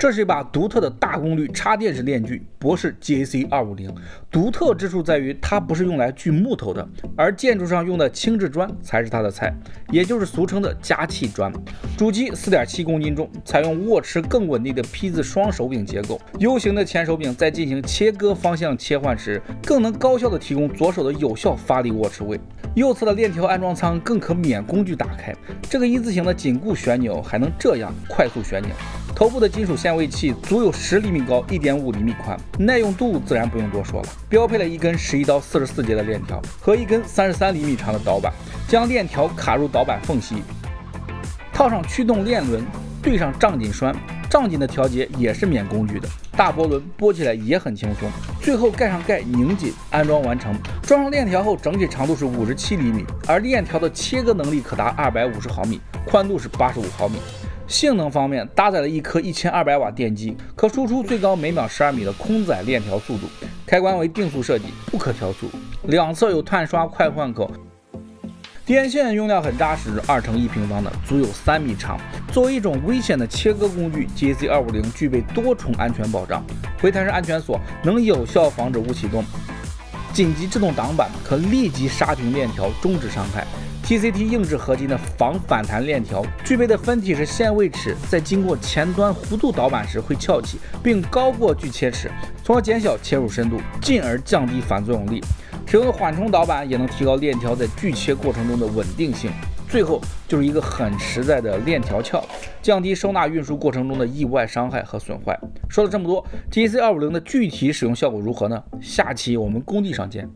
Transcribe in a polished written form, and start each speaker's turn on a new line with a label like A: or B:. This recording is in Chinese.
A: 这是一把独特的大功率插电式链锯博士 GAC250，独特之处在于它不是用来锯木头的，而建筑上用的轻质砖才是它的菜，也就是俗称的加气砖。主机 4.7 公斤重，采用握持更稳定的 P 字双手柄结构。U 型的前手柄在进行切割方向切换时，更能高效地提供左手的有效发力握持位。右侧的链条安装舱更可免工具打开，这个一字形的紧固旋钮还能这样快速旋钮。头部的金属限位器足有10厘米高、1.5厘米宽，耐用度自然不用多说了。标配了一根11到44节的链条和一根33厘米长的导板，将链条卡入导板缝隙，套上驱动链轮，对上胀紧栓，胀紧的调节也是免工具的。大波轮拨起来也很轻松，最后盖上盖拧紧，安装完成。装上链条后，整体长度是57厘米，而链条的切割能力可达250毫米，宽度是85毫米。性能方面，搭载了一颗1200瓦电机，可输出最高每秒12米的空载链条速度。开关为定速设计，不可调速。两侧有碳刷快换口。电线用料很扎实，2×1平方的，足有3米长。作为一种危险的切割工具 ，GAC250具备多重安全保障。回弹式安全锁能有效防止误启动，紧急制动挡板可立即刹停链条，终止伤害。TCT 硬质合金的防反弹链条具备的分体式限位齿，在经过前端弧度导板时会翘起，并高过锯切齿，从而减小切入深度，进而降低反作用力。使用缓冲导板也能提高链条在锯切过程中的稳定性。最后就是一个很实在的链条鞘，降低收纳运输过程中的意外伤害和损坏。说了这么多，GAC250的具体使用效果如何呢？下期我们工地上见。